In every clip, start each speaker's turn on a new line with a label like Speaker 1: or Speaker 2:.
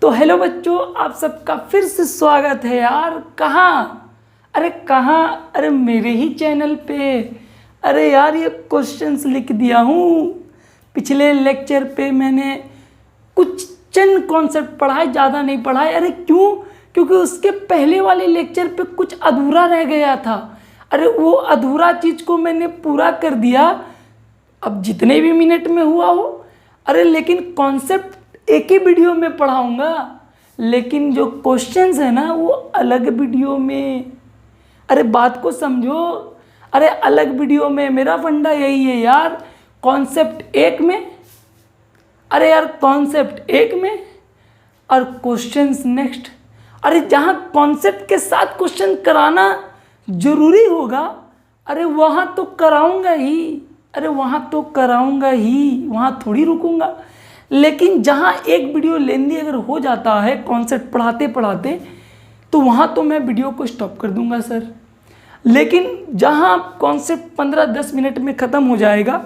Speaker 1: तो हेलो बच्चों, आप सबका फिर से स्वागत है यार। कहाँ? अरे मेरे ही चैनल पे। अरे यार ये क्वेश्चंस लिख दिया हूँ। पिछले लेक्चर पे मैंने कुछ चंद कॉन्सेप्ट पढ़ाए, ज़्यादा नहीं पढ़ाए। अरे क्यों? क्योंकि उसके पहले वाले लेक्चर पे कुछ अधूरा रह गया था। अरे वो अधूरा चीज़ को मैंने पूरा कर दिया, अब जितने भी मिनट में हुआ हो। अरे लेकिन कॉन्सेप्ट एक ही वीडियो में पढ़ाऊँगा, लेकिन जो क्वेश्चंस है ना वो अलग वीडियो में। अरे बात को समझो। अरे अलग वीडियो में। मेरा फंडा यही है यार, कॉन्सेप्ट एक में। अरे यार कॉन्सेप्ट एक में और क्वेश्चंस नेक्स्ट। अरे जहाँ कॉन्सेप्ट के साथ क्वेश्चन कराना जरूरी होगा, अरे वहाँ तो कराऊंगा ही। वहाँ थोड़ी रुकूंगा। लेकिन जहाँ एक वीडियो लेंदी अगर हो जाता है कॉन्सेप्ट पढ़ाते पढ़ाते, तो वहाँ तो मैं वीडियो को स्टॉप कर दूंगा सर। लेकिन जहाँ कॉन्सेप्ट 15-10 मिनट में ख़त्म हो जाएगा,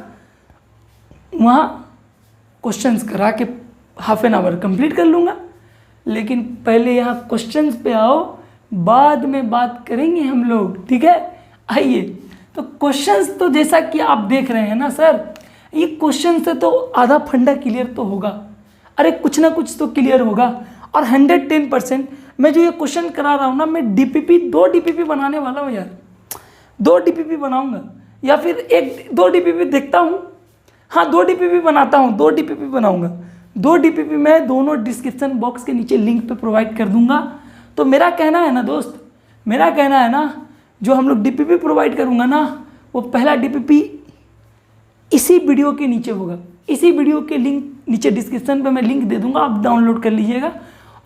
Speaker 1: वहाँ क्वेश्चंस करा के हाफ एन आवर कंप्लीट कर लूँगा। लेकिन पहले यहाँ क्वेश्चंस पे आओ, बाद में बात करेंगे हम लोग, ठीक है? आइए, तो क्वेश्चंस तो जैसा कि आप देख रहे हैं ना सर, ये क्वेश्चन से तो आधा फंडा क्लियर तो होगा। अरे कुछ ना कुछ तो क्लियर होगा। और 110% मैं जो ये क्वेश्चन करा रहा हूँ ना, मैं दो डीपीपी बनाने वाला हूँ यार। 2 डीपीपी बनाऊँगा या फिर 2 डीपीपी देखता हूँ। हाँ 2 डीपीपी बनाता हूँ, 2 डीपीपी बनाऊँगा। 2 डीपीपी मैं दोनों डिस्क्रिप्शन बॉक्स के नीचे लिंक पे प्रोवाइड कर दूँगा। तो मेरा कहना है ना दोस्त, जो हम लोग डीपीपी प्रोवाइड करूँगा ना, वो पहला डीपीपी इसी वीडियो के नीचे होगा। इसी वीडियो के लिंक नीचे डिस्क्रिप्शन पे मैं लिंक दे दूँगा, आप डाउनलोड कर लीजिएगा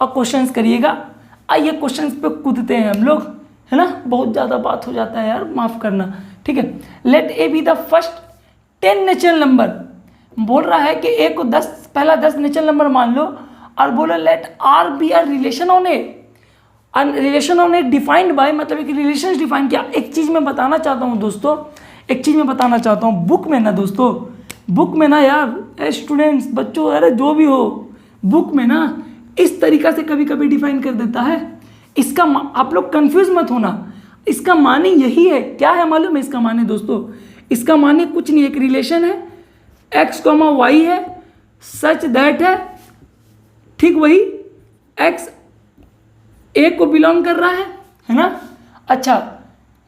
Speaker 1: और क्वेश्चंस करिएगा। आइए क्वेश्चंस पे कूदते हैं हम लोग, है ना? बहुत ज़्यादा बात हो जाता है यार, माफ़ करना, ठीक है? Let A be the first 10 natural number. बोल रहा है कि ए को पहला 10 नेचुरल नंबर मान लो, और बोलो let R be R relation on A. Relation on A defined by, मतलब एक रिलेशन डिफाइन किया। एक चीज़ मैं बताना चाहता हूँ दोस्तों, बुक में ना यार, स्टूडेंट्स, बच्चों, अरे जो भी हो, बुक में ना इस तरीक़ा से कभी कभी डिफाइन कर देता है। इसका आप लोग कंफ्यूज मत होना, इसका माने यही है। क्या है मालूम है इसका माने दोस्तों? इसका माने कुछ नहीं, एक रिलेशन है, x, y है, सच दैट ठीक वही x a को बिलोंग कर रहा है ना? अच्छा,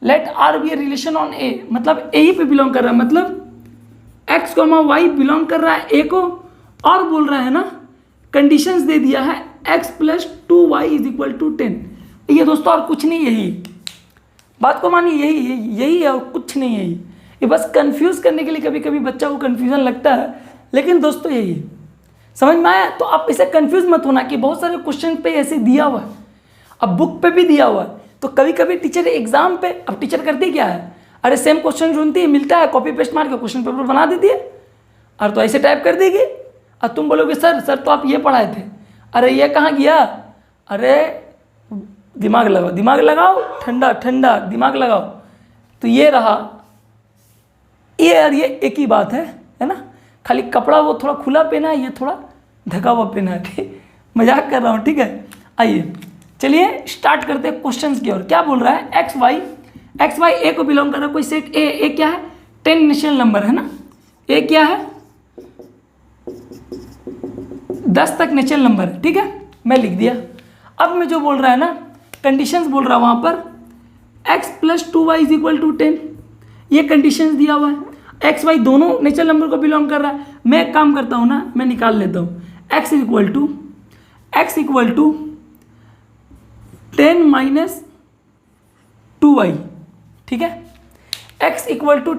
Speaker 1: let R be a relation on A, मतलब ए ही पे बिलोंग कर रहा है, मतलब x, y बिलोंग कर रहा है a को, और बोल रहा है ना, कंडीशंस दे दिया है x + 2y = 10। ये दोस्तों और कुछ नहीं, यही बात को मानिए, यही है और कुछ नहीं है। ये बस कंफ्यूज करने के लिए कभी कभी बच्चा को कंफ्यूजन लगता है, लेकिन दोस्तों यही है। समझ में आया? तो आप इसे कंफ्यूज मत होना कि बहुत सारे क्वेश्चन पे ऐसे दिया हुआ है, अब बुक पे भी दिया हुआ है। तो कभी कभी टीचर एग्जाम पे, अब टीचर करती क्या है, अरे सेम क्वेश्चन ढूंढती है, मिलता है, कॉपी पेस्ट मार के क्वेश्चन पेपर बना देती है, और तो ऐसे टाइप कर देगी। और तुम बोलोगे सर तो आप ये पढ़ाए थे, अरे ये कहाँ गया? अरे दिमाग लगाओ, ठंडा दिमाग लगाओ। तो ये रहा, ये और ये एक ही बात है ना? खाली कपड़ा वो थोड़ा खुला पहना है, ये थोड़ा ढका हुआ पहना है, ठीक? मजाक कर रहा हूँ, ठीक है? आइए चलिए स्टार्ट करते हैं क्वेश्चंस की ओर। क्या बोल रहा है? एक्स वाई ए को बिलोंग कर रहा है कोई सेट ए क्या है? 10 नेचुरल नंबर है ना? ए क्या है? 10 तक नेचुरल नंबर है, ठीक है? मैं लिख दिया। अब मैं जो बोल रहा है ना, कंडीशंस बोल रहा है वहाँ पर, x + 2y = 10, ये कंडीशंस दिया हुआ है। एक्स वाई दोनों नेचुरल नंबर को बिलोंग कर रहा है। मैं एक काम करता हूँ ना, मैं निकाल लेता हूँ। x = 10 - 2y, ठीक है? x =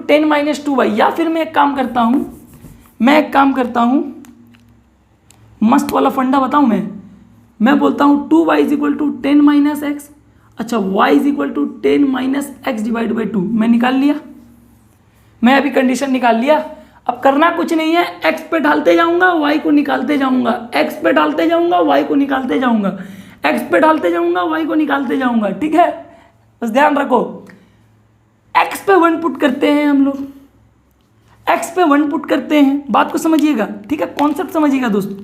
Speaker 1: 10 - 2y। या फिर मैं एक काम करता हूँ, मस्त वाला फंडा बताऊँ मैं बोलता हूँ 2y = 10 - x। अच्छा, y = 10 - x / 2। मैं निकाल लिया, मैं अभी कंडीशन निकाल लिया। अब करना कुछ नहीं है, x पे डालते जाऊंगा, y को निकालते जाऊंगा, x पे डालते जाऊंगा, y को निकालते जाऊंगा, x पे डालते जाऊंगा, y को निकालते जाऊंगा, ठीक है? बस ध्यान रखो, x पे 1 पुट करते हैं हम लोग, x पे 1 पुट करते हैं। बात को समझिएगा, ठीक है? कॉन्सेप्ट समझिएगा दोस्तों।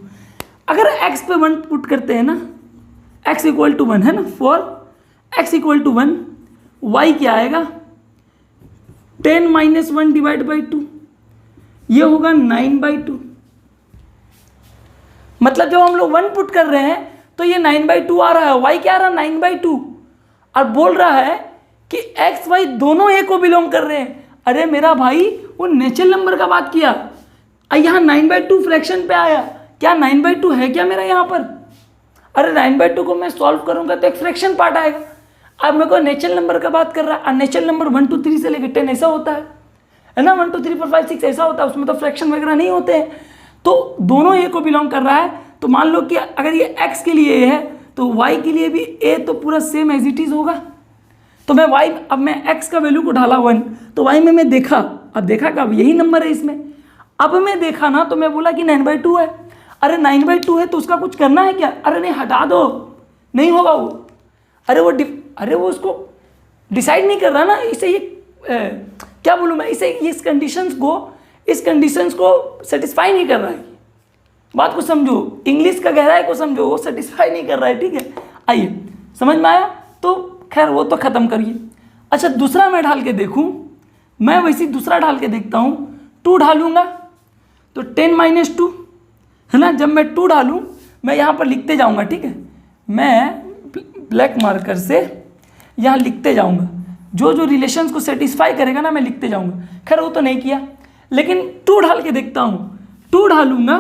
Speaker 1: अगर x पे 1 पुट करते हैं ना, x इक्वल टू 1 है ना, for x equal to 1 y क्या आएगा 10 माइनस 1 डिवाइड बाई 2, ये होगा 9/2। मतलब जब हम लोग 1 पुट कर रहे हैं तो ये 9/2 आ रहा है, y क्या आ रहा है 9/2, और बोल रहा है कि x y दोनों a को बिलोंग कर रहे हैं। अरे मेरा भाई वो नेचुरल नंबर का बात किया, यहाँ 9/2 फ्रैक्शन पे आया, क्या 9/2 है क्या मेरा यहाँ पर? अरे 9/2 को मैं सॉल्व करूंगा तो एक फ्रैक्शन पार्ट आएगा। अब मेरे को नेचुरल नंबर का बात कर रहा है, और नेचुरल नंबर 1 2 3 से लेकर 10 ऐसा होता है ना, 1 2 3 4 5 6 ऐसा होता है, उसमें तो फ्रैक्शन वगैरह नहीं होते हैं। तो दोनों ए को बिलोंग कर रहा है, तो मान लो कि अगर ये x के लिए ए है तो y के लिए भी a तो पूरा सेम एज इट इज होगा। तो मैं y, अब मैं x का वैल्यू को ढाला 1, तो y में मैं देखा, अब देखा कब यही नंबर है इसमें, अब मैं देखा ना तो मैं बोला कि 9/2 है। अरे 9/2 है तो उसका कुछ करना है क्या? अरे नहीं हटा दो, नहीं होगा वो। अरे वो उसको डिसाइड नहीं कर रहा ना, इसे ये क्या बोलूँ मैं, इसे इस कंडीशंस को सेटिस्फाई नहीं कर रहा है। बात को समझो, इंग्लिश का गहराई को समझो, वो सेटिस्फाई नहीं कर रहा है, ठीक है। आइए समझ में आया, तो खैर वो तो ख़त्म करिए। अच्छा दूसरा मैं ढाल के देखूँ, मैं वैसे दूसरा ढाल के देखता हूँ, 2 ढालूंगा तो 10 - 2 है ना। जब मैं 2 डालूँ मैं यहाँ पर लिखते जाऊँगा, ठीक है, मैं ब्लैक मार्कर से यहाँ लिखते जाऊँगा, जो जो रिलेशंस को सेटिस्फाई करेगा ना मैं लिखते जाऊँगा। खैर वो तो नहीं किया, लेकिन 2 ढाल के देखता हूँ। 2 ढालूंगा,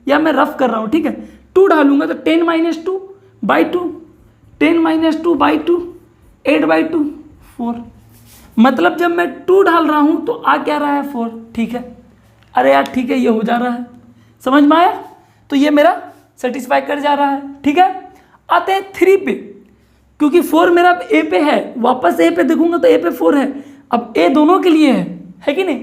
Speaker 1: या मैं रफ कर रहा हूँ, ठीक है, 2 ढालूंगा तो 10 - 2/2, 10 - 2/2 8/2 4। मतलब जब मैं 2 ढाल रहा हूँ तो आ क्या रहा है 4, ठीक है। अरे यार ठीक है, ये हो जा रहा है, समझ में आया। तो ये मेरा सेटिस्फाई कर जा रहा है, ठीक है। आते हैं 3 पे, क्योंकि 4 मेरा ए पे है, वापस ए पे देखूंगा तो ए पे 4 है। अब ए दोनों के लिए है कि नहीं,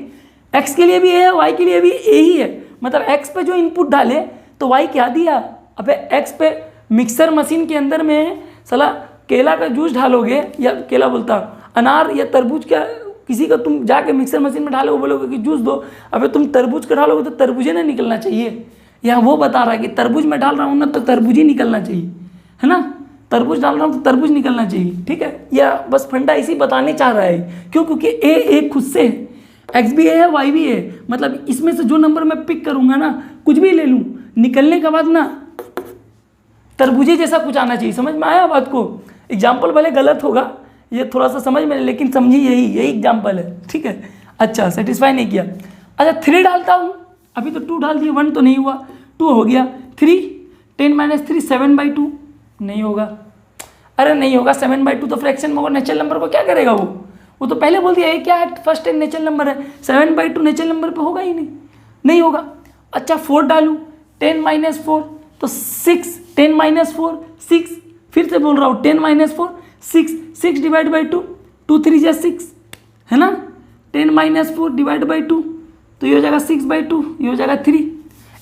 Speaker 1: एक्स के लिए भी ए है, वाई के लिए भी ए ही है। मतलब एक्स पे जो इनपुट डाले तो वाई क्या दिया। अब एक्स पे मिक्सर मशीन के अंदर में साला केला का जूस ढालोगे, या केला बोलता अनार या तरबूज का, किसी का तुम जाके मिक्सर मशीन में ढालोगे, बोलोगे कि जूस दो, अबे तुम तरबूज का ढालोगे तो तरबूजे ना निकलना चाहिए। यहाँ वो बता रहा है कि तरबूज में डाल रहा हूँ ना तो तरबूज ही निकलना चाहिए, है ना, तरबूज डाल रहा हूँ तो तरबूज निकलना चाहिए, ठीक है। या बस फंडा इसी बताने चाह रहा है, क्यों, क्योंकि ए खुद से है, एक्स भी है वाई भी है। मतलब इसमें से जो नंबर मैं पिक करूँगा ना, कुछ भी ले लूँ, निकलने के बाद ना तरबूजे जैसा कुछ आना चाहिए। समझ में आया बात को। एग्जाम्पल भले गलत होगा, ये थोड़ा सा समझ में, लेकिन समझिए यही एग्जाम्पल है, ठीक है। अच्छा सेटिस्फाई नहीं किया, अच्छा 3 डालता हूँ, अभी तो 2 डाल दिए, 1 तो नहीं हुआ, 2 हो गया, 3 10 - 3 7/2 नहीं होगा। अरे नहीं होगा, 7/2 तो फ्रैक्शन में होगा, नेचुरल नंबर को क्या करेगा वो तो पहले बोल दिया ये क्या है, फर्स्ट टाइम नेचुरल नंबर है, 7/2 नेचुरल नंबर पे होगा ही नहीं होगा। अच्छा 4 डालूँ, 10 - 4 तो 6, 10 - 4 6, फिर से बोल रहा हूँ 10 - 4 6 डिवाइड बाई 2, 2 3 जा 6 है ना, 10 - 4 डिवाइड बाई 2 तो ये हो जाएगा 6/2, ये हो जाएगा 3।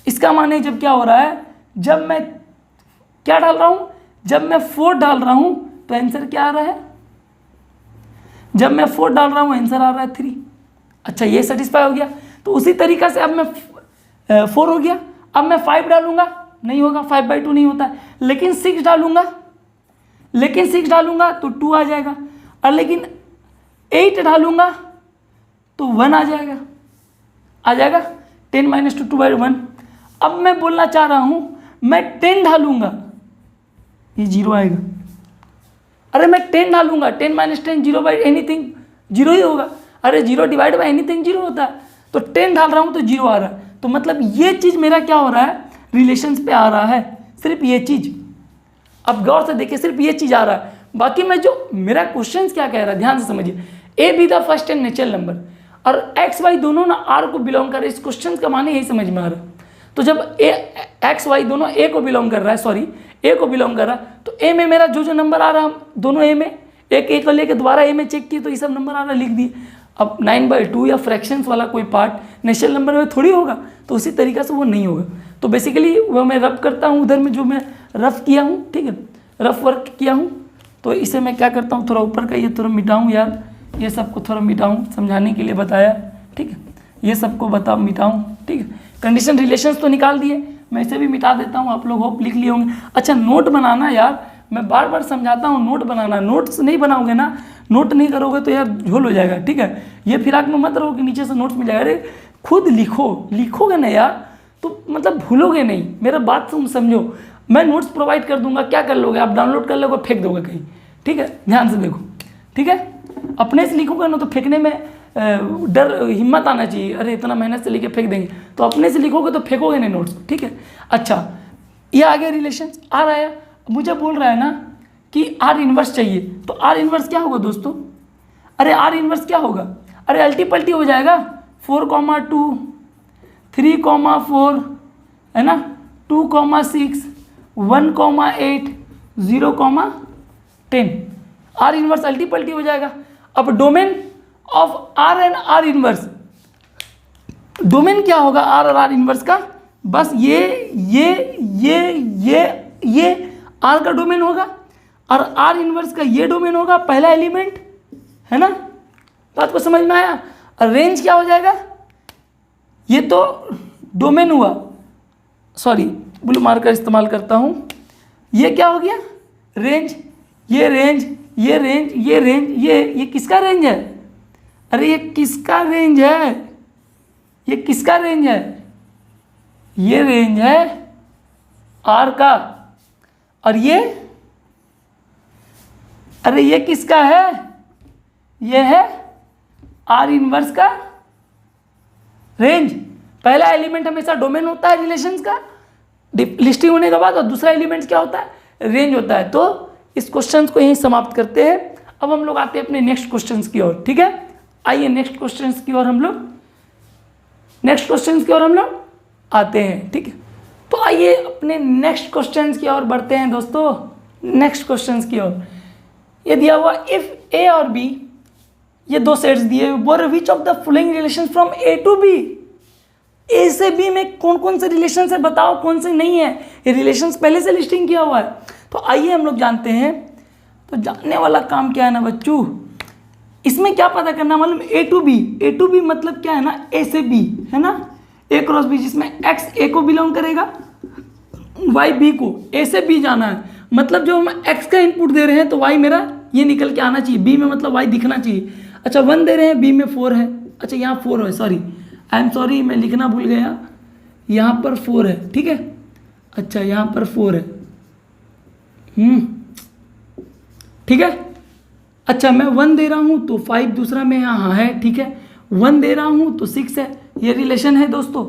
Speaker 1: इसका माने जब क्या हो रहा है, जब मैं क्या डाल रहा हूँ, जब मैं 4 डाल रहा हूँ तो आंसर क्या आ रहा है, जब मैं 4 डाल रहा हूँ आंसर आ रहा है 3। अच्छा ये सेटिस्फाई हो गया। तो उसी तरीका से अब मैं 4 हो गया, अब मैं 5 डालूंगा, नहीं होगा, 5/2 नहीं होता है, लेकिन 6 डालूंगा तो 2 आ जाएगा, और लेकिन 8 डालूंगा तो 1 आ जाएगा 10 - 2/1। अब मैं बोलना चाह रहा हूँ, मैं 10 डालूंगा, ये 0 आएगा। अरे मैं 10 डालूंगा, 10 - 10 0 बाई एनीथिंग 0 ही होगा। अरे 0 डिवाइड बाई एनीथिंग 0 होता है, तो 10 डाल रहा हूँ तो 0 आ रहा है। तो मतलब ये चीज़ मेरा क्या हो रहा है, रिलेशंस पे आ रहा है, सिर्फ ये चीज़। अब गौर से देखिए, सिर्फ ये चीज़ आ रहा है। बाकी मैं जो मेरा क्वेश्चन क्या कह रहा है, ध्यान से समझिए, ए be the first and natural number, और एक्स वाई दोनों ना आर को बिलोंग कर रहे हैं। इस क्वेश्चन का माने यही समझ में आ रहा है। तो जब एक्स वाई दोनों ए को बिलोंग कर रहा है, ए को बिलोंग कर रहा है, तो ए में मेरा जो नंबर आ रहा है, दोनों ए में, एक ए को लेकर दोबारा ए में चेक किए तो ये सब नंबर आ रहा है, लिख दिए। अब 9/2 या फ्रैक्शंस वाला कोई पार्ट नेचुरल नंबर में थोड़ी होगा, तो उसी तरीक़े से वो नहीं होगा। तो बेसिकली वो मैं रफ करता हूँ, उधर में जो मैं रफ किया हूँ, ठीक है, रफ वर्क किया हूँ, तो इसे मैं क्या करता हूँ, थोड़ा ऊपर का ये थोड़ा मिटाऊँ यार, ये सबको थोड़ा मिटाऊँ, समझाने के लिए बताया, ठीक है, ये सबको मिटाऊँ, ठीक है। कंडीशन रिलेशंस तो निकाल दिए, मैं इसे भी मिटा देता हूँ, आप लोग होप लिख लिए होंगे। अच्छा नोट बनाना यार, मैं बार बार समझाता हूँ नोट बनाना, नोट्स नहीं बनाओगे ना, नोट नहीं करोगे तो यार झोल हो जाएगा, ठीक है। ये फिराक में मत रहो कि नीचे से नोट्स मिल जाएगा, अरे खुद लिखो, लिखोगे ना यार तो मतलब भूलोगे नहीं, मेरा बात तुम समझो। मैं नोट्स प्रोवाइड कर दूंगा, क्या कर लोगे आप, डाउनलोड कर लोगे, फेंक दोगे कहीं, ठीक है, ध्यान से देखो, ठीक है। अपने से लिखोगे ना तो फेंकने में डर, हिम्मत आना चाहिए, अरे इतना मेहनत से लिखे फेंक देंगे, तो अपने से लिखोगे तो फेंकोगे नहीं नोट्स, ठीक है। अच्छा ये आ गया रिलेशन, आर आया, मुझे बोल रहा है ना कि आर इन्वर्स चाहिए, तो आर इन्वर्स क्या होगा दोस्तों, अरे आर इन्वर्स क्या होगा, अरे अल्टी पल्टी हो जाएगा, 4,2 3,4 है ना, 2,6 1,8 0,10, आर इन्वर्स अल्टी पल्टी हो जाएगा। अब domain of R and R inverse, domain क्या होगा आर और आर इन्वर्स का, बस ये आर का डोमेन होगा और आर इन्वर्स का ये डोमेन होगा, पहला एलिमेंट है ना, बात को समझ में आया। और रेंज क्या हो जाएगा, ये तो डोमेन हुआ, सॉरी ब्लू मार्कर इस्तेमाल करता हूँ, ये क्या हो गया रेंज, ये रेंज, ये रेंज, ये रेंज, ये किसका रेंज है, अरे ये किसका रेंज है, ये किसका रेंज है, ये रेंज है आर का, और ये अरे ये किसका है, ये है आर इनवर्स का रेंज। पहला एलिमेंट हमेशा डोमेन होता है रिलेशंस का लिस्टिंग होने के बाद, और दूसरा एलिमेंट क्या होता है, रेंज होता है। तो इस क्वेश्चन को यहीं समाप्त करते हैं। अब हम लोग आते हैं अपने नेक्स्ट क्वेश्चन की ओर, ठीक है, आइए नेक्स्ट क्वेश्चन की ओर हम लोग आते हैं, ठीक है। तो आइए अपने नेक्स्ट क्वेश्चन की ओर बढ़ते हैं दोस्तों, नेक्स्ट क्वेश्चन की ओर। ये दिया हुआ इफ ए और बी, ये दो सेट्स दिए, बोर which of the following relation from A to B, A से बी में कौन कौन से रिलेशन है बताओ, कौन से नहीं है, ये रिलेशंस पहले से लिस्टिंग किया हुआ है। तो आइए हम लोग जानते हैं। तो जानने वाला काम क्या है ना बच्चों, इसमें क्या पता करना, मालूम ए टू बी मतलब क्या है ना, ए से बी है ना, ए क्रॉस बी, जिसमें एक्स ए को बिलोंग करेगा, वाई बी को, ए से बी जाना है, मतलब जो हम एक्स का इनपुट दे रहे हैं तो वाई मेरा ये निकल के आना चाहिए, बी में मतलब वाई दिखना चाहिए। अच्छा 1 दे रहे हैं, बी में 4 है, अच्छा यहाँ 4 है, सॉरी आई एम सॉरी मैं लिखना भूल गया, यहाँ पर 4 है, ठीक है, अच्छा यहाँ पर 4 है, ठीक है। अच्छा मैं 1 दे रहा हूँ तो 5 दूसरा में यहाँ है, ठीक है, 1 दे रहा हूँ तो 6 है, ये रिलेशन है दोस्तों।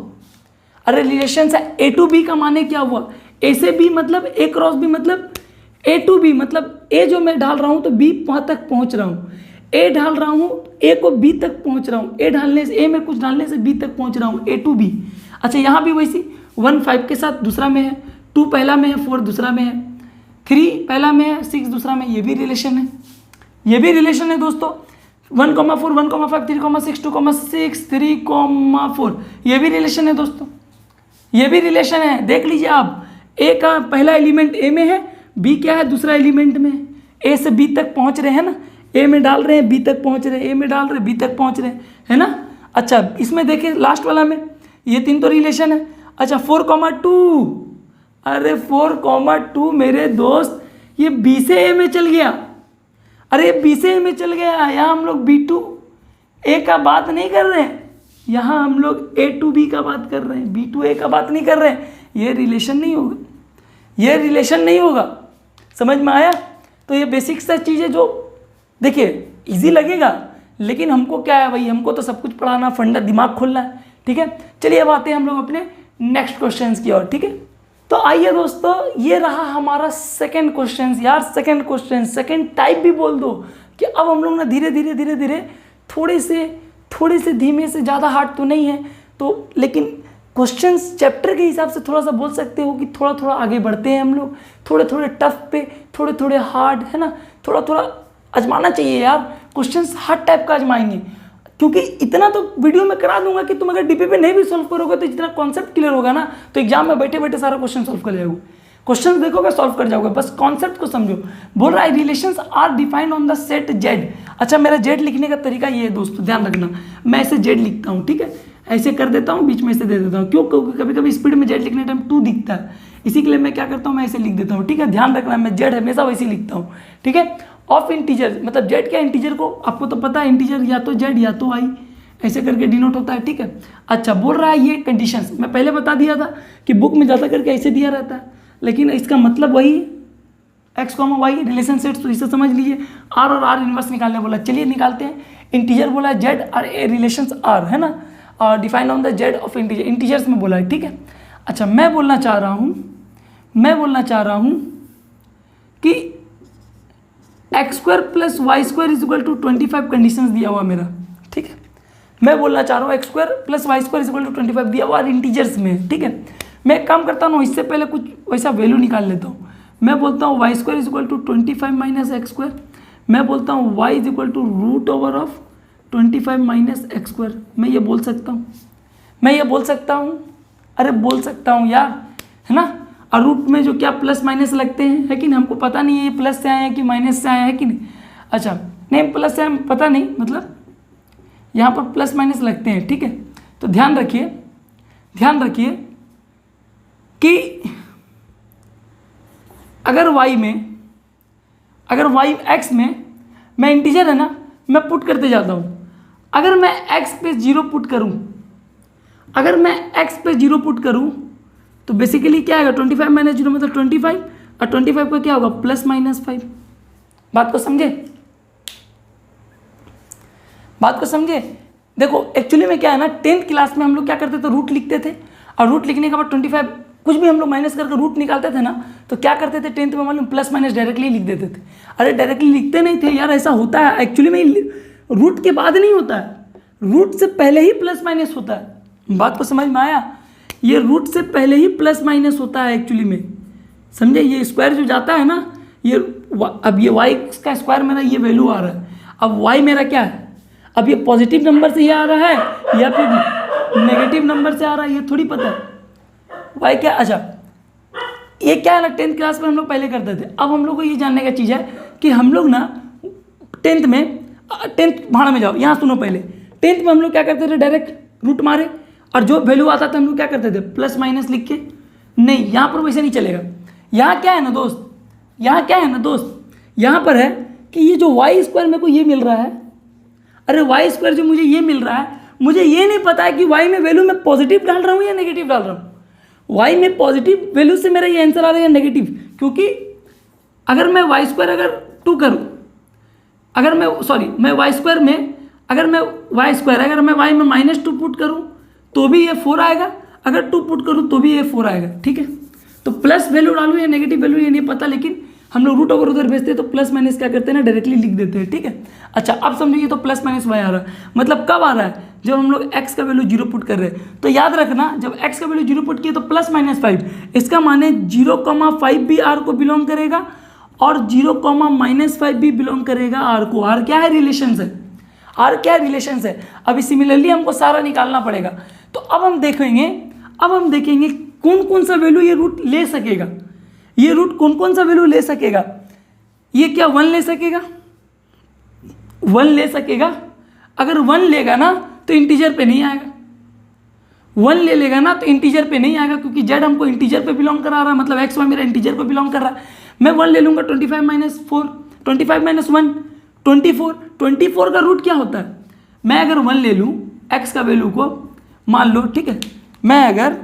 Speaker 1: अरे रिलेशन है ए टू बी का माने क्या हुआ, ए से बी मतलब ए क्रॉस बी मतलब ए टू बी, मतलब ए जो मैं डाल रहा हूँ तो बी वहाँ तक पहुँच रहा हूँ, ए डाल रहा हूँ ए को बी तक पहुँच रहा हूँ, ए डालने से ए में कुछ डालने से बी तक पहुँच रहा हूँ, ए टू बी। अच्छा यहाँ भी वैसी 1 5 के साथ दूसरा में है, 2 पहला में है, 4 दूसरा में है, 3 पहला में है, 6 दूसरा में, ये भी रिलेशन है, ये भी रिलेशन है दोस्तों। 1,4 1,5 3,6 2,6 3,4 ये भी रिलेशन है दोस्तों, ये भी रिलेशन है, देख लीजिए आप, ए का पहला एलिमेंट ए में है, बी क्या है दूसरा एलिमेंट में, ए से बी तक पहुंच रहे हैं ना, ए में डाल रहे हैं बी तक पहुंच रहे हैं, ए में डाल रहे हैं बी तक पहुंच रहे हैं, है ना। अच्छा इसमें देखिए लास्ट वाला में ये 3 तो रिलेशन है। अच्छा 4,2, अरे 4,2 मेरे दोस्त ये बी से ए में चल गया, अरे बी से ए में चल गया, यहाँ हम लोग B2 ए का बात नहीं कर रहे हैं, यहाँ हम लोग A to B का बात कर रहे हैं, B to A का बात नहीं कर रहे हैं, ये रिलेशन नहीं होगा, ये रिलेशन नहीं होगा, समझ में आया। तो ये बेसिक सा चीज़ है जो देखिए इजी लगेगा, लेकिन हमको क्या है भाई, हमको तो सब कुछ पढ़ाना, फंडा दिमाग खोलना है, ठीक है। चलिए अब आते हैं हम लोग अपने नेक्स्ट क्वेश्चन की ओर, ठीक है। तो आइए दोस्तों, ये रहा हमारा सेकंड क्वेश्चन, यार सेकंड क्वेश्चन, सेकंड टाइप भी बोल दो, कि अब हम लोग ना धीरे धीरे थोड़े से धीमे से, ज़्यादा हार्ड तो नहीं है तो, लेकिन क्वेश्चंस चैप्टर के हिसाब से थोड़ा सा बोल सकते हो कि थोड़ा आगे बढ़ते हैं हम लोग, थोड़े टफ पे, थोड़े हार्ड, है ना, थोड़ा आजमाना चाहिए यार, क्वेश्चंस हर टाइप का आजमाएंगे, क्योंकि इतना तो वीडियो में करा दूंगा कि तुम अगर डीपी पे नहीं भी सॉल्व करोगे तो जितना कॉन्सेप्ट क्लियर होगा ना, तो एग्जाम में बैठे सारा क्वेश्चन सॉल्व कर जाओगे, क्वेश्चन देखोगे सॉल्व कर जाओगे, बस कॉन्सेप्ट को समझो। बोल रहा है relations are defined on the set Z. अच्छा मेरा जेड लिखने का तरीका ये है दोस्तों, ध्यान रखना, मैं इसे जेड लिखता हूँ, ठीक है, ऐसे कर देता हूँ, बीच में से दे देता हूँ। क्यों? क्योंकि कभी कभी स्पीड में जेड लिखने टाइम 2 दिखता है, इसी के लिए मैं क्या करता हूँ, मैं ऐसे लिख देता हूँ। ठीक है, ध्यान रखना, मैं जेड हमेशा वैसे ही लिखता हूँ। ठीक है, ऑफ इंटीजर मतलब जेड क्या, इंटीजर को आपको तो पता है, इंटीजर या तो जेड या तो आई, ऐसे करके डिनोट होता है। ठीक है, अच्छा बोल रहा है ये कंडीशंस मैं पहले बता दिया था कि बुक में ज़्यादा करके ऐसे दिया रहता है, लेकिन इसका मतलब वही x comma y relation sets, तो इसे समझ लीजिए। आर और आर इनवर्स निकालने बोला, चलिए निकालते हैं। इंटीजर बोला है जेड और ए रिलेशंस आर है ना, और define on the Z of integer, integers में बोला है। ठीक है, अच्छा मैं बोलना चाह रहा हूँ कि x square plus y square is equal to 25 conditions दिया हुआ मेरा। ठीक है, मैं बोलना चाह रहा हूँ x square plus y square is equal to 25 दिया हुआ इंटीजर्स में। ठीक है, मैं एक काम करता हूँ, इससे पहले कुछ वैसा वैल्यू निकाल लेता हूँ। मैं बोलता हूँ y square is equal to 25 minus x square, मैं बोलता हूँ y is equal to root over of 25 minus x square. मैं ये बोल सकता हूँ, अरे बोल सकता हूँ यार, है ना। और रूट में जो क्या प्लस माइनस लगते हैं, है कि नहीं, हमको पता नहीं है ये प्लस से आए हैं कि माइनस से आए हैं कि नहीं। अच्छा नहीं, प्लस से पता नहीं, मतलब यहाँ पर प्लस माइनस लगते हैं। ठीक है, तो ध्यान रखिए कि अगर y x में मैं इंटीजर है ना, मैं पुट करते जाता हूँ। अगर मैं x पे 0 पुट करूँ, तो बेसिकली क्या आएगा, 25 माइनस 0 मतलब 25, और 25 का क्या होगा प्लस माइनस 5। बात को समझे। देखो एक्चुअली में क्या है ना, 10th क्लास में हम लोग क्या करते थे, रूट लिखते थे, और रूट लिखने के बाद 25 कुछ भी हम लोग माइनस करके रूट निकालते थे ना, तो क्या करते थे 10th में मालूम, प्लस माइनस डायरेक्टली लिख देते थे। अरे डायरेक्टली लिखते नहीं थे यार, ऐसा होता है एक्चुअली में, रूट के बाद नहीं होता है, रूट से पहले ही प्लस माइनस होता है। बात को समझ में आया, ये रूट से पहले ही प्लस माइनस होता है एक्चुअली में, समझे। ये स्क्वायर जो जाता है ना, ये अब ये वाई का स्क्वायर मेरा ये वैल्यू आ रहा है, अब वाई मेरा क्या है, अब ये पॉजिटिव नंबर से ये आ रहा है या फिर नेगेटिव नंबर से आ रहा है, ये थोड़ी पता है वाई क्या। अच्छा ये क्या है ना, 10th क्लास में हम लोग पहले करते थे। अब हम लोग को ये जानने का चीज़ है कि हम लोग ना 10th भाड़ा में जाओ, यहाँ सुनो पहले। 10th में हम लोग क्या करते थे, डायरेक्ट रूट मारे, और जो वैल्यू आता था हम लोग क्या करते थे, प्लस माइनस लिख के। नहीं, यहाँ पर वैसे नहीं चलेगा। यहाँ क्या है ना दोस्त, यहाँ पर है कि ये जो वाई स्क्वायर मेरे को ये मिल रहा है, अरे वाई स्क्वायर जो मुझे ये मिल रहा है, मुझे ये नहीं पता है कि वाई में वैल्यू मैं पॉजिटिव डाल रहा हूँ या नेगेटिव डाल रहा हूँ। वाई में पॉजिटिव वैल्यू से मेरा ये आंसर आ रहा है या नेगेटिव, क्योंकि अगर मैं वाई स्क्वायर अगर 2 करूँ, अगर मैं वाई स्क्वायर में अगर मैं वाई में -2 पुट करूँ तो भी ये 4 आएगा, अगर 2 पुट करूँ तो भी ये 4 आएगा। ठीक है, तो प्लस वैल्यू डालूँ या नेगेटिव वैल्यू ये नहीं पता, लेकिन हम लोग रूट ओवर उधर भेजते हैं तो प्लस माइनस क्या करते हैं ना, डायरेक्टली लिख देते हैं। ठीक है, अच्छा अब समझिए, तो प्लस माइनस वाई आ रहा है, मतलब कब आ रहा है, जब हम लोग x का वैल्यू 0 पुट कर रहे हैं। तो याद रखना, जब x का वैल्यू 0 पुट किए तो प्लस माइनस 5, इसका माने 0,5 भी r को बिलोंग करेगा और 0,-5 भी बिलोंग करेगा r को। r क्या है, रिलेशंस है। अभी सिमिलरली हमको सारा निकालना पड़ेगा। तो अब हम देखेंगे कौन कौन सा वैल्यू ये रूट ले सकेगा, ये क्या 1 ले सकेगा, अगर 1 लेगा ना तो इंटीजर पे नहीं आएगा, 1 ले लेगा ना तो इंटीजर पे नहीं आएगा, क्योंकि जेड हमको इंटीजर पे बिलोंग करा रहा है, मतलब एक्स वाई मेरा इंटीजर पे बिलोंग कर रहा है। मैं 1 ले लूँगा, 25 माइनस 1 24 का रूट क्या होता है। मैं अगर 1 ले लूँ एक्स का वैल्यू को, मान लो, ठीक है, मैं अगर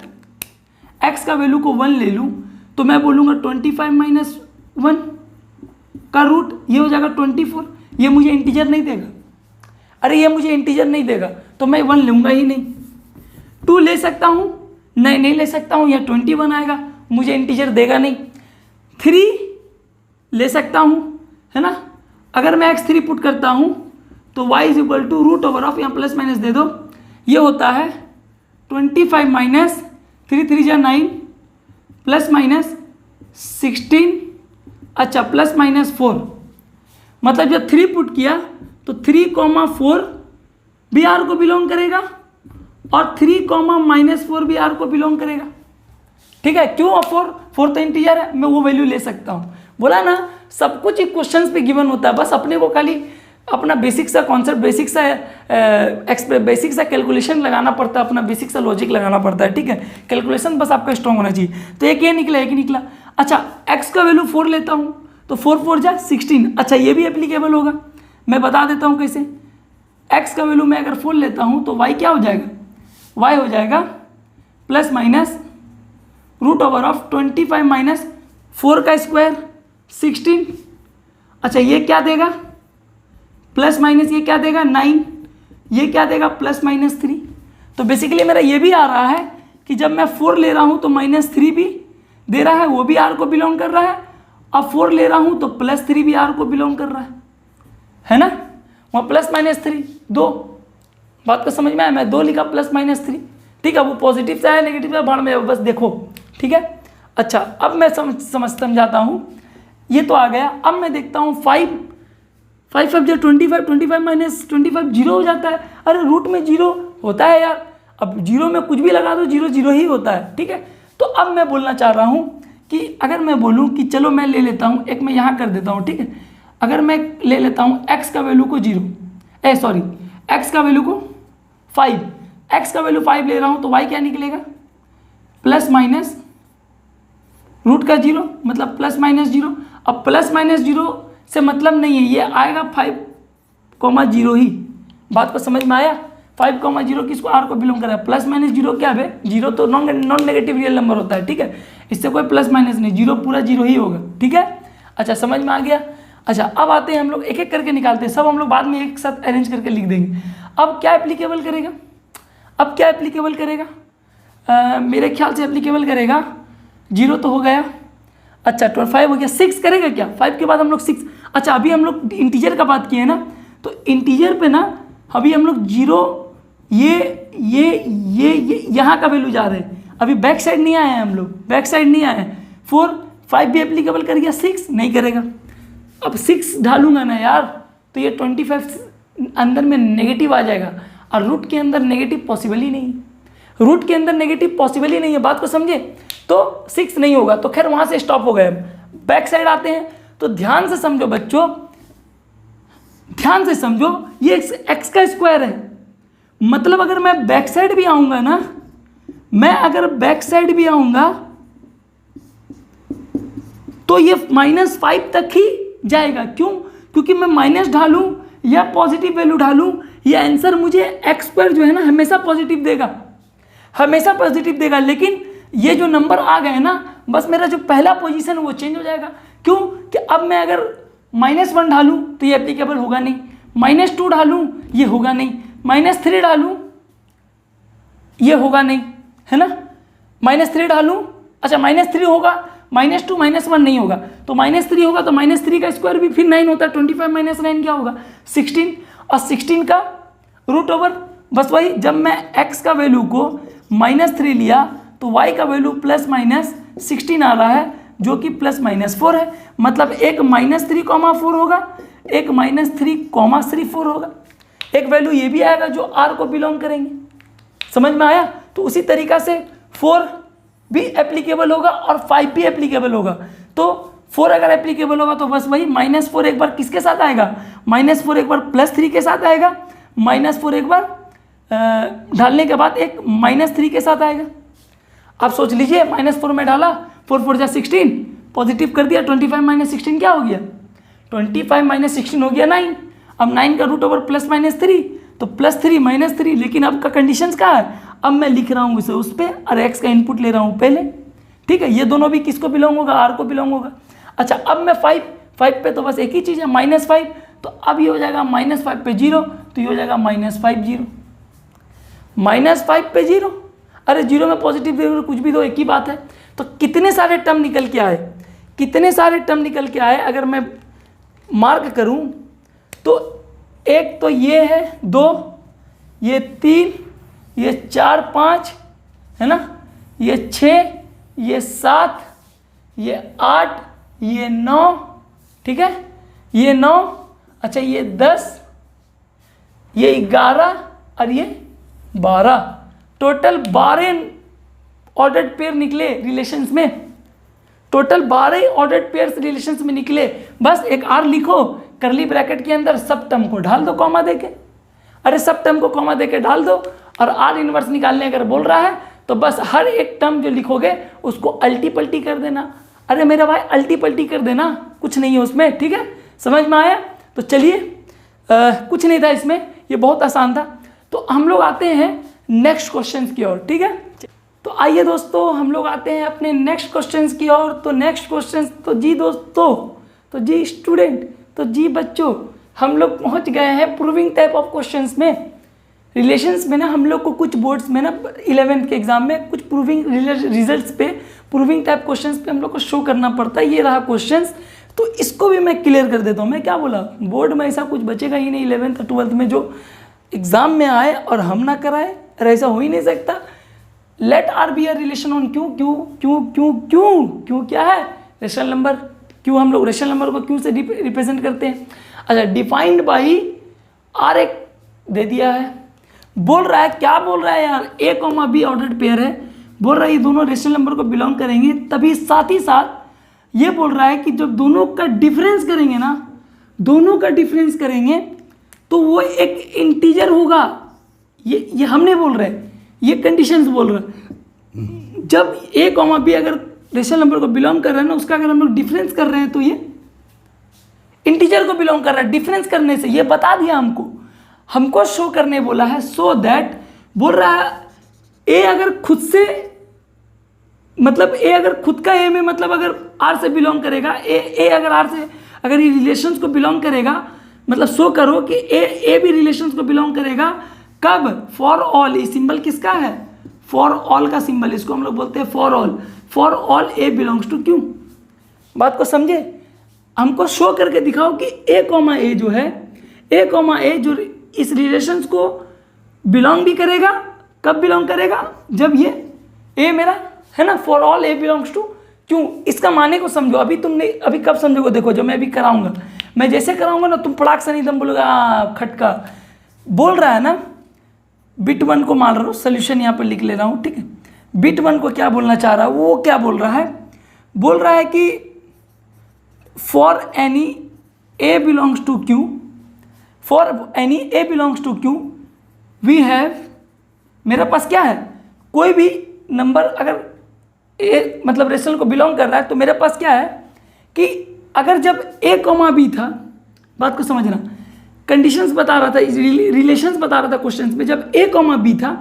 Speaker 1: एक्स का वैल्यू को 1 ले लूँ तो मैं बोलूँगा 25 माइनस 1 का रूट ये हो जाएगा 24। ये मुझे इंटीजर नहीं देगा, तो मैं 1 लूँगा ही नहीं। 2 ले सकता हूँ, नहीं ले सकता हूँ, या 21 आएगा, मुझे इंटीजर देगा नहीं। 3 ले सकता हूँ, है ना, अगर मैं x3 पुट करता हूँ तो y is equal to root over of, यहाँ प्लस माइनस दे दो, ये होता है 25 माइनस 3 3 जा 9 प्लस माइनस 16, अच्छा प्लस माइनस 4, मतलब जब 3 पुट किया तो 3,4 भी r को बिलोंग करेगा और 3,-4 भी r को बिलोंग करेगा। ठीक है, क्यों, 4 तो इंटीजर है, मैं वो वैल्यू ले सकता हूँ। बोला ना, सब कुछ एक क्वेश्चन पे गिवन होता है, बस अपने को खाली अपना बेसिक सा कॉन्सेप्ट, बेसिक सा कैलकुलेशन लगाना पड़ता है, अपना बेसिक सा लॉजिक लगाना पड़ता है, ठीक है। कैलकुलेशन बस आपका स्ट्रॉन्ग होना चाहिए। तो एक ये निकला, एक निकला। अच्छा, x का वैल्यू 4 लेता हूँ तो 4 4 जा 16। अच्छा, ये भी एप्लीकेबल होगा, मैं बता देता हूँ कैसे। x का वैल्यू मैं अगर 4 लेता हूँ तो y क्या हो जाएगा, y हो जाएगा plus minus root over of 25 minus 4 का स्क्वायर 16। अच्छा, ये क्या देगा, प्लस माइनस ये क्या देगा 9, ये क्या देगा प्लस माइनस 3। तो बेसिकली मेरा ये भी आ रहा है कि जब मैं 4 ले रहा हूँ तो -3 भी दे रहा है, वो भी R को बिलोंग कर रहा है। अब 4 ले रहा हूँ तो +3 भी R को बिलोंग कर रहा है ना। वहाँ +-3 2, बात को समझ में आया, मैं 2 लिखा +-3, ठीक है। वो पॉजिटिव से है नेगेटिव से भाड़ में बस देखो, ठीक है। अच्छा, अब मैं समझाता हूँ, ये तो आ गया। अब मैं देखता हूँ 5 5 5 जो 25, 25 माइनस 25 जीरो हो जाता है। अरे रूट में जीरो होता है यार, अब जीरो में कुछ भी लगा दो जीरो जीरो ही होता है, ठीक है। तो अब मैं बोलना चाह रहा हूँ कि अगर मैं बोलूँ कि चलो मैं ले लेता हूँ, एक मैं यहाँ कर देता हूँ, ठीक है। अगर मैं ले लेता हूँ x का वैल्यू को 0, x का वैल्यू को 5, x का वैल्यू 5 ले रहा हूँ तो y क्या निकलेगा, प्लस माइनस रूट का 0, मतलब प्लस माइनस 0। अब प्लस माइनस 0 से मतलब नहीं है, ये आएगा 5,0 ही। बात को समझ में आया। 5,0 किसको, R को बिलोंग कर रहा है। प्लस माइनस 0 क्या है, 0 तो नॉन नेगेटिव रियल नंबर होता है, ठीक है। इससे कोई प्लस माइनस नहीं, 0 पूरा 0 ही होगा, ठीक है। अच्छा, समझ में आ गया। अच्छा, अब आते हैं हम लोग एक एक करके निकालते हैं, सब हम लोग बाद में एक साथ अरेंज करके लिख देंगे। अब क्या एप्लीकेबल करेगा, अब क्या एप्लीकेबल करेगा, मेरे ख्याल से एप्लीकेबल करेगा 0 तो हो गया। अच्छा, 5 हो गया, 6 करेगा क्या, 5 के बाद हम लोग 6। अच्छा, अभी हम लोग इंटीजर का बात किए ना, तो इंटीजर पे ना अभी हम लोग 0 ये यहाँ का वैल्यू जा रहे हैं, अभी बैक साइड नहीं आए हैं हम लोग, बैक साइड नहीं आए हैं। 4 5 भी एप्लीकेबल कर गया, 6 नहीं करेगा। अब 6 ढालूंगा ना यार तो ये 25 अंदर में नेगेटिव आ जाएगा, और रूट के अंदर नेगेटिव पॉसिबल ही नहीं, रूट के अंदर नेगेटिव पॉसिबल ही नहीं है, बात को समझे। तो 6 नहीं होगा, तो खैर वहाँ से स्टॉप हो गए। बैक साइड आते हैं, तो ध्यान से समझो बच्चों, ध्यान से समझो, ये x का स्क्वायर है, मतलब अगर मैं बैक साइड भी आऊँगा ना, मैं अगर बैक साइड भी आऊँगा तो ये -5 तक ही जाएगा। क्यों, क्योंकि मैं माइनस ढालूं या पॉजिटिव वैल्यू ढालूं, ये आंसर मुझे x² जो है ना हमेशा पॉजिटिव देगा, हमेशा पॉजिटिव देगा। लेकिन ये जो नंबर आ गए ना, बस मेरा जो पहला पोजीशन वो चेंज हो जाएगा। क्यों कि अब मैं अगर -1 ढालूं तो ये एप्लीकेबल होगा नहीं, -2 ढालूं ये होगा नहीं, -3 ढालूं ये होगा नहीं, है ना। -3 ढालूं, अच्छा -3 होगा, -2 -1 नहीं होगा, तो -3 होगा तो -3 का स्क्वायर भी फिर 9 होता है। 25 - 9 क्या होगा, 16, और 16 का रूट ओवर, बस वही, जब मैं x का वैल्यू को -3 लिया तो y का वैल्यू +-16 आ रहा है, जो कि +-4 है। मतलब एक -3,4 होगा, एक -3,4 होगा, एक वैल्यू ये भी आएगा जो R को बिलोंग करेंगे। समझ में आया। तो उसी तरीका से 4 भी एप्लीकेबल होगा और 5 भी एप्लीकेबल होगा। तो 4 अगर एप्लीकेबल होगा तो बस वही -4 एक बार किसके साथ आएगा, -4 एक बार +3 के साथ आएगा, -4 एक बार ढालने के बाद एक -3 के साथ आएगा। आप सोच लीजिए, -4 में डाला, 4 4 जा 16, पॉजिटिव कर दिया, 25 - 16 क्या हो गया, 25 - 16 हो गया 9। अब 9 का रूट ओवर +-3, तो +3 -3, लेकिन अब का कंडीशंस क्या है, अब मैं लिख रहा हूँ इसे उस पर और x का इनपुट ले रहा हूँ पहले, ठीक है। ये दोनों भी किसको बिलोंग होगा, R को बिलोंग होगा। अच्छा, अब मैं 5 पे तो बस एक ही चीज़ है -5, तो अब ये हो जाएगा -5 पे 0, तो ये हो जाएगा -5 0, -5 पे 0। अरे 0 में पॉजिटिव दे कुछ भी दो, एक ही बात है। तो कितने सारे टर्म निकल के आए, कितने सारे टर्म निकल के आए, अगर मैं मार्क करूं तो एक तो ये है 2, ये 3, ये 4 5, है ना, ये 6, ये 7, ये 8, ये 9, ठीक है, ये 9, अच्छा ये 10, ये 11 और ये 12, टोटल 12 ऑर्डर्ड पेयर निकले रिलेशंस में, टोटल 12 ऑर्डर्ड पेयर्स रिलेशंस में निकले। बस एक R लिखो करली ब्रैकेट के अंदर सब टर्म को डाल दो कॉमा देके। अरे सब टर्म को कॉमा देके डाल दो, और आर इनवर्स निकालने अगर बोल रहा है तो बस हर एक टर्म जो लिखोगे उसको अल्टी पल्टी कर देना। अरे मेरा भाई अल्टी पल्टी कर देना, कुछ नहीं है उसमें, ठीक है, समझ में आया? तो चलिए, कुछ नहीं था इसमें, ये बहुत आसान था। तो हम लोग आते हैं नेक्स्ट क्वेश्चन की ओर, ठीक है। तो आइए दोस्तों, हम लोग आते हैं अपने नेक्स्ट क्वेश्चन की ओर। तो नेक्स्ट क्वेश्चन, तो जी दोस्तों, तो जी स्टूडेंट, तो जी बच्चों, हम लोग पहुंच गए हैं प्रूविंग टाइप ऑफ क्वेश्चंस में। रिलेशंस में ना हम लोग को कुछ बोर्ड्स में ना 11th के एग्जाम में कुछ प्रूविंग रिजल्ट्स पे, प्रूविंग टाइप क्वेश्चंस पे हम लोग को शो करना पड़ता है। ये रहा क्वेश्चंस, तो इसको भी मैं क्लियर कर देता हूँ। मैं क्या बोला, बोर्ड में ऐसा कुछ बचेगा ही नहीं 11th और 12th में जो एग्जाम में आए और हम ना कराए, अरे ऐसा हो ही नहीं सकता। Let R be R relation on Q, Q Q Q Q Q क्या है, रेशनल नंबर। क्यू हम लोग रेशनल नंबर को क्यू से रिप्रेजेंट करते हैं। अच्छा, डिफाइंड बाई आर एक दे दिया है, बोल रहा है, क्या बोल रहा है यार, ए कॉमा बी ऑर्डर्ड पेयर है, बोल रहा है ये दोनों रेशनल नंबर को बिलोंग करेंगे। तभी साथ ही साथ ये बोल रहा है कि जब दोनों का डिफरेंस करेंगे ना, दोनों का डिफरेंस करेंगे तो वो एक इंटीजर होगा। ये हम नहीं बोल रहे, ये कंडीशंस बोल रहे हैं। जब ए कॉमा बी अगर रेशनल नंबर को बिलोंग कर रहे हैं ना, उसका अगर हम लोग डिफरेंस कर रहे हैं तो ये इंटीजर को बिलोंग कर रहा है। डिफरेंस करने से ये बता दिया हमको शो करने बोला है। सो दैट बोल रहा है ए अगर खुद से, मतलब ए अगर खुद का ए में, मतलब अगर आर से बिलोंग करेगा, ए अगर आर से, अगर ये रिलेशंस को बिलोंग करेगा, मतलब शो करो कि ए भी रिलेशंस को बिलोंग करेगा। कब? For all. ये सिंबल किसका है? फॉर ऑल का सिंबल, इसको हम लोग बोलते हैं for all. For all A belongs to Q. बात को समझे? हमको शो करके दिखाओ कि ए कॉमा ए जो है, ए कॉमा ए जो इस रिलेशंस को बिलोंग भी करेगा। कब बिलोंग करेगा? जब ये ए मेरा है ना, for all A belongs to क्यों। इसका माने को समझो। अभी तुमने, अभी कब समझोगे, देखो जो मैं अभी कराऊंगा, मैं जैसे कराऊंगा ना, तुम पड़ाक से नहीं दम बोलोगे खटका। बोल रहा है ना, बिट 1 को मान रहा हूँ, सोल्यूशन यहाँ पर लिख ले रहा हूँ, ठीक है। बिट 1 को क्या बोलना चाह रहा है, वो क्या बोल रहा है, बोल रहा है कि for any a belongs to Q, for any a belongs to Q we have, मेरे पास क्या है, कोई भी नंबर अगर ए मतलब रेशनल को बिलोंग कर रहा है तो मेरे पास क्या है कि अगर जब ए कॉमा बी था, बात को समझना, कंडीशंस बता रहा था, रिलेशंस बता रहा था क्वेश्चंस में। जब ए कॉमा बी था,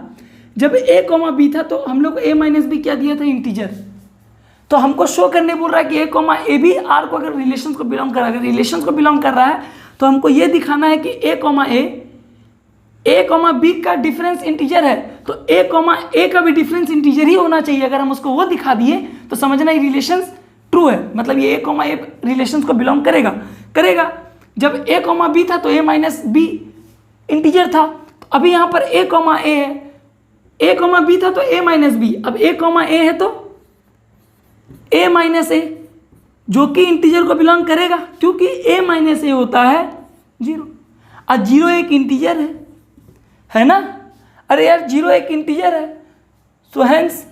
Speaker 1: जब ए कॉमा बी था तो हम लोग ए माइनस बी क्या दिया था, इंटीजर। तो हमको शो करने बोल रहा है कि ए कॉमा ए भी आर को अगर रिलेशंस को बिलोंग कर रहा है, अगर रिलेशंस को बिलोंग कर रहा है तो हमको ये दिखाना है कि ए कॉमा बी का डिफरेंस इंटीजर है, तो ए कॉमा ए का भी डिफरेंस इंटीजर ही होना चाहिए। अगर हम उसको वो दिखा दिए तो समझना ये रिलेशंस ट्रू है, मतलब ये ए कॉमा ए रिलेशंस को बिलोंग करेगा। जब ए कॉमा बी था तो ए माइनस बी इंटीजर था। तो अभी यहाँ पर ए कॉमा ए है, ए कॉमा बी था तो ए माइनस बी, अब ए कॉमा ए है तो ए माइनस ए, जो कि इंटीजर को बिलोंग करेगा, क्योंकि ए माइनस ए होता है 0। और 0 एक इंटीजर है ना। अरे यार 0 एक इंटीजर है, सो हेंस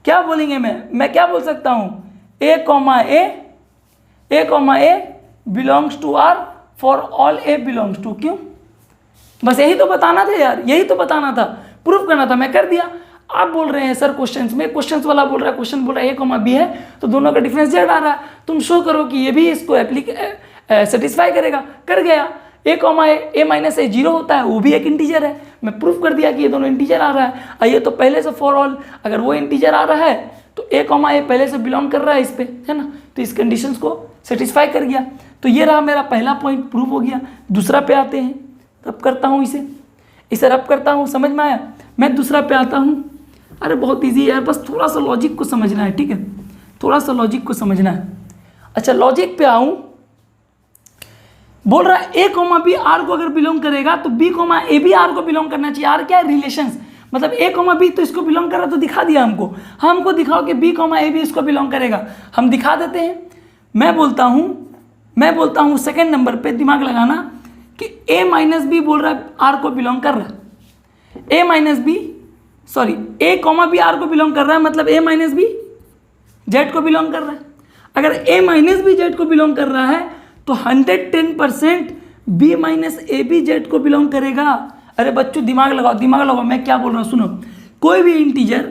Speaker 1: क्या बोलेंगे, मैं क्या बोल सकता हूँ, A comma A belongs to R for all A belongs to Q. बस यही तो बताना था यार, यही तो बताना था, प्रूफ करना था, मैं कर दिया। आप बोल रहे हैं सर क्वेश्चंस में, क्वेश्चंस वाला बोल रहा है, क्वेश्चन बोल रहा है ए कॉमा बी है तो दोनों का डिफरेंस जेड आ रहा है, तुम शो करो कि ये भी इसको सेटिस्फाई करेगा। कर गया। ए कॉमा ए माइनस ए 0 होता है, वो भी एक इंटीजर है, मैं प्रूफ कर दिया कि ये दोनों इंटीजर आ रहा है। और ये तो पहले से फॉर ऑल, अगर वो इंटीजर आ रहा है तो ए कॉमा ए पहले से बिलोंग कर रहा है इस पे, है ना, तो इस कंडीशंस को सेटिस्फाई कर गया। तो ये रहा मेरा पहला पॉइंट, प्रूफ हो गया। दूसरा पे आते हैं, रब करता हूँ इसे रब करता हूँ, समझ में आया। मैं दूसरा पे आता हूँ। अरे बहुत ईजी है यार, बस थोड़ा सा लॉजिक को समझना है, ठीक है, थोड़ा सा लॉजिक को समझना है। अच्छा लॉजिक पे आऊँ, बोल रहा है ए कॉमा बी आर को अगर बिलोंग करेगा तो बी कॉमा ए भी आर को बिलोंग करना चाहिए। आर क्या है, रिलेशंस, मतलब ए कॉमा बी तो इसको बिलोंग कर रहा, तो दिखा दिया हमको। हमको दिखाओ कि बी कॉमा ए भी इसको बिलोंग करेगा, हम दिखा देते हैं। मैं बोलता हूँ सेकंड नंबर पे दिमाग लगाना कि ए माइनस बी बोल रहा है आर को बिलोंग कर रहा है, ए कॉमा बी आर को बिलोंग कर रहा है, मतलब ए माइनस बी जेड को बिलोंग कर रहा है। अगर ए माइनस बी जेड को बिलोंग कर रहा है तो 110% b minus a b Z को बिलोंग करेगा। अरे बच्चों दिमाग लगाओ, मैं क्या बोल रहा हूँ सुनो। कोई भी इंटीजर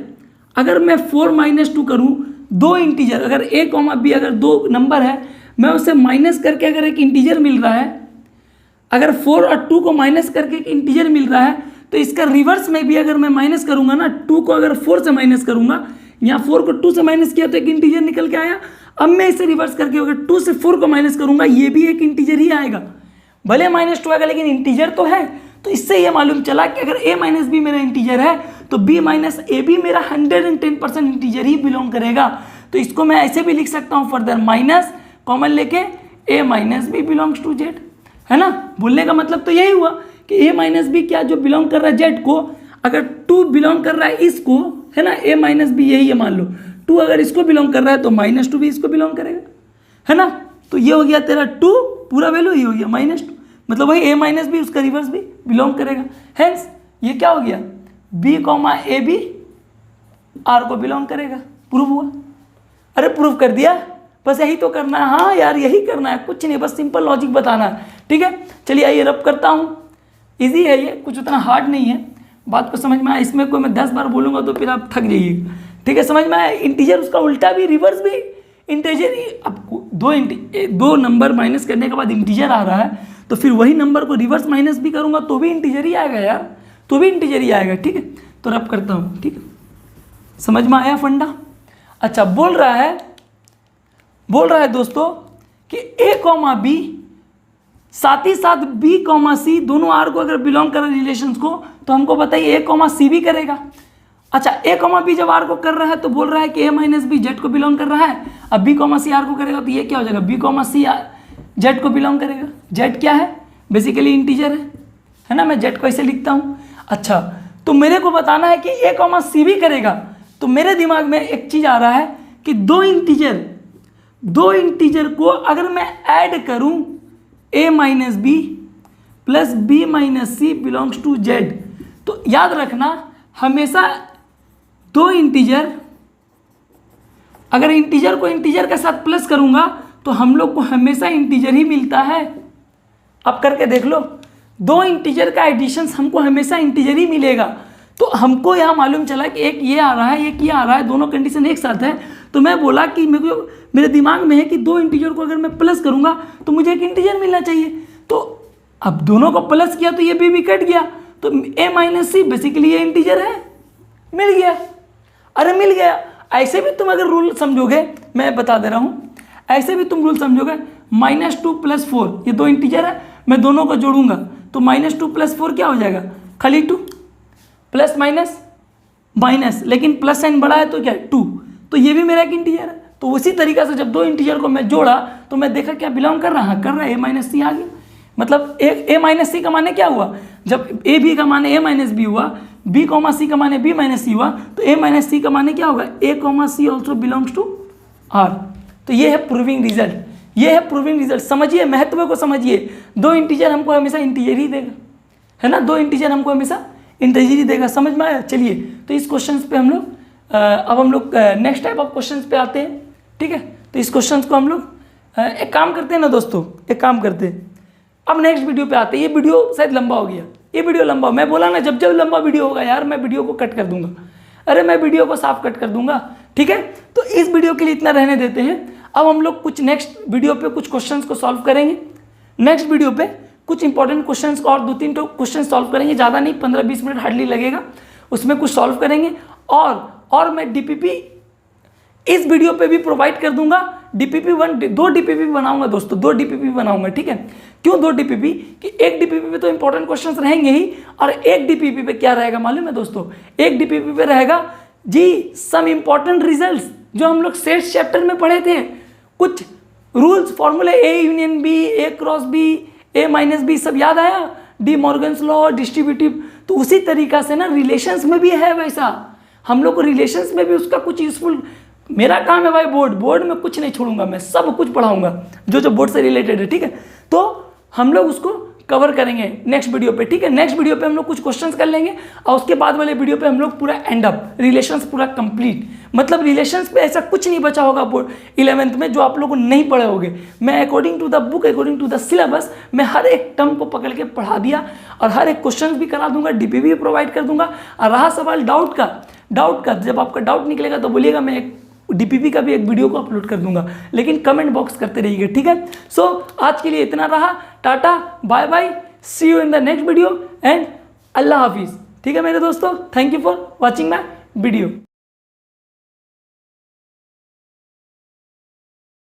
Speaker 1: अगर मैं 4 - 2 करूँ, दो इंटीजर अगर ए कॉमा बी अगर दो नंबर है, मैं उसे माइनस करके अगर एक इंटीजर मिल रहा है, अगर 4 और 2 को माइनस करके एक इंटीजर मिल रहा है, तो इसका रिवर्स में भी अगर मैं माइनस करूंगा ना, 2 को अगर 4 से माइनस करूंगा, यहाँ 4 को 2 से माइनस किया तो एक इंटीजर निकल के आया। अब मैं इसे रिवर्स करके अगर 2 से 4 को माइनस करूंगा, ये भी एक इंटीजर ही आएगा, भले -2 आएगा लेकिन इंटीजर तो है। तो इससे ये मालूम चला कि अगर a माइनस बी मेरा इंटीजर है तो b माइनस ए बी मेरा 110% इंटीजर ही बिलोंग करेगा। तो इसको मैं ऐसे भी लिख सकता हूँ फर्दर, माइनस कॉमन लेके a minus b belongs to Z, है ना। बोलने का मतलब तो यही हुआ कि a माइनस बी क्या जो बिलोंग कर रहा है जेड को, अगर 2 बिलोंग कर रहा है इसको, है ना, a माइनस बी यही है मान लो, 2 अगर इसको बिलोंग कर रहा है तो -2 भी इसको बिलोंग करेगा, है ना। तो ये हो गया तेरा 2 पूरा वैल्यू, ये हो गया -2, मतलब वही a माइनस बी उसका रिवर्स भी बिलोंग करेगा। हेंस ये क्या हो गया, b comma a b R को बिलोंग करेगा। प्रूव हुआ। अरे प्रूव कर दिया, बस यही तो करना है। हाँ यार यही करना है, कुछ नहीं, बस सिंपल लॉजिक बताना है। ठीक है, चलिए आइए रब करता हूँ। इजी है ये, कुछ उतना हार्ड नहीं है, बात को समझ में आया। इसमें कोई मैं 10 बार बोलूँगा तो फिर आप थक जाइएगा। ठीक है, समझ में आया। इंटीजर उसका उल्टा भी, रिवर्स भी इंटीजर ही। अब दो नंबर माइनस करने के बाद इंटीजर आ रहा है, तो फिर वही नंबर को रिवर्स माइनस भी करूँगा तो भी इंटीजर ही आएगा यार, तो भी इंटीजर ही आएगा। ठीक है, तो रब करता हूँ। ठीक है, समझ में आया फंडा। अच्छा, बोल रहा है दोस्तों कि a कॉमा बी साथ ही साथ b कॉमा सी दोनों आर को अगर बिलोंग कर रिलेशंस को, तो हमको बताइए a कॉमा सी भी करेगा। अच्छा, a कॉमा बी जब आर को कर रहा है तो बोल रहा है कि a माइनस बी जेड को बिलोंग कर रहा है। अब b कॉमा सी आर को करेगा तो ये क्या हो जाएगा, b कॉमा सी जेड को बिलोंग करेगा। जेड क्या है, बेसिकली इंटीजर है ना, मैं जेड को ऐसे लिखता हूँ। अच्छा, तो मेरे को बताना है कि a कॉमा सी भी करेगा, तो मेरे दिमाग में एक चीज आ रहा है कि दो इंटीजर को अगर मैं ऐड करूं, a minus b plus b minus c belongs to Z, तो याद रखना हमेशा दो इंटीजर, अगर इंटीजर को इंटीजर के साथ प्लस करूंगा तो हम लोग को हमेशा इंटीजर ही मिलता है। अब करके देख लो, दो इंटीजर का एडिशन हमको हमेशा इंटीजर ही मिलेगा। तो हमको यहाँ मालूम चला कि एक ये आ रहा है, एक ये आ रहा है, दोनों कंडीशन एक साथ है। तो मैं बोला कि मेरे दिमाग में है कि दो इंटीजर को अगर मैं प्लस करूंगा तो मुझे एक इंटीजर मिलना चाहिए। तो अब दोनों को प्लस किया तो ये भी कट गया, तो a माइनस सी बेसिकली ये इंटीजर है, मिल गया। अरे मिल गया। ऐसे भी तुम अगर रूल समझोगे, मैं बता दे रहा हूँ, ऐसे भी तुम रूल समझोगे, -2 + 4 ये दो इंटीजर है, मैं दोनों को जोड़ूंगा तो -2 + 4 क्या हो जाएगा, खाली 2, प्लस माइनस माइनस, लेकिन प्लस साइन बड़ा है तो क्या है 2, तो ये भी मेरा एक इंटीजर है। तो उसी तरीका से जब दो इंटीजर को मैं जोड़ा तो मैं देखा क्या बिलोंग कर रहा है, a माइनस सी आ गया। मतलब a माइनस सी का माने क्या हुआ, जब a b का माने a माइनस बी हुआ, b कॉमा सी का माने b माइनस सी हुआ, तो a माइनस सी का माने क्या होगा, a कॉमा c also belongs to r। तो ये है प्रूविंग रिजल्ट, ये है प्रूविंग रिजल्ट। समझिए, महत्व को समझिए। दो इंटीजर हमको हमेशा इंटीजर ही देगा, है ना, दो इंटीजर हमको हमेशा इंटीजर ही देगा। समझ में आया। चलिए, तो इस क्वेश्चन पे हम लोग अब हम लोग नेक्स्ट टाइप ऑफ क्वेश्चन पे आते हैं। ठीक है, तो इस क्वेश्चन को हम लोग एक काम करते हैं ना दोस्तों, एक काम करते हैं, अब नेक्स्ट वीडियो पे आते हैं। ये वीडियो शायद लंबा हो गया, ये वीडियो लंबा, मैं बोला ना जब लंबा वीडियो होगा यार मैं वीडियो को कट कर दूंगा। अरे मैं वीडियो को साफ कट कर दूंगा। ठीक है, तो इस वीडियो के लिए इतना रहने देते हैं। अब हम लोग कुछ नेक्स्ट वीडियो पे कुछ क्वेश्चंस को सॉल्व करेंगे। नेक्स्ट वीडियो पे कुछ इंपॉर्टेंट क्वेश्चंस को और 2-3 क्वेश्चन सॉल्व करेंगे, ज़्यादा नहीं, 15-20 मिनट हार्डली लगेगा, उसमें कुछ सॉल्व करेंगे। और मैं डीपीपी इस वीडियो पे भी प्रोवाइड कर दूंगा। डीपीपी 2 डीपीपी बनाऊंगा दोस्तों, 2 डीपीपी बनाऊंगा। ठीक है, क्यों 2 डीपीपी, कि एक डीपीपी पे तो इंपॉर्टेंट क्वेश्चंस रहेंगे ही, और एक डीपीपी पे क्या रहेगा मालूम है दोस्तों, एक डीपीपी पे रहेगा जी सम इंपॉर्टेंट रिजल्ट्स जो हम लोग सेट्स चैप्टर में पढ़े थे, कुछ रूल्स, फॉर्मूले, a union b, a cross b, a minus b, सब याद आया, डी मॉर्गन्स लॉ, डिस्ट्रीब्यूटिव। तो उसी तरीका से ना रिलेशंस में भी है वैसा, हम लोग को रिलेशंस में भी उसका कुछ यूजफुल। मेरा काम है भाई बोर्ड में कुछ नहीं छोड़ूंगा, मैं सब कुछ पढ़ाऊंगा जो बोर्ड से रिलेटेड है। ठीक है, तो हम लोग उसको कवर करेंगे नेक्स्ट वीडियो पे, ठीक है। नेक्स्ट वीडियो पे हम लोग कुछ क्वेश्चंस कर लेंगे और उसके बाद वाले वीडियो पे हम लोग पूरा एंड अप, रिलेशंस पूरा कंप्लीट, मतलब रिलेशंस पे ऐसा कुछ नहीं बचा होगा 11th में जो आप लोगों नहीं पढ़े होगे। मैं according to the book, according to the syllabus, मैं हर एक टर्म को पकड़ के पढ़ा दिया और हर एक क्वेश्चन भी करा दूंगा, डीपीवी भी प्रोवाइड कर दूंगा। और रहा सवाल डाउट का, जब आपका डाउट निकलेगा तो बोलिएगा, मैं एक डीपीपी का भी एक वीडियो को अपलोड कर दूंगा, लेकिन कमेंट बॉक्स करते रहिएगा, ठीक है। सो आज के लिए इतना रहा, tata bye bye, see you in the next video and अल्लाह हाफिज, ठीक है मेरे दोस्तों। Thank you for watching my video.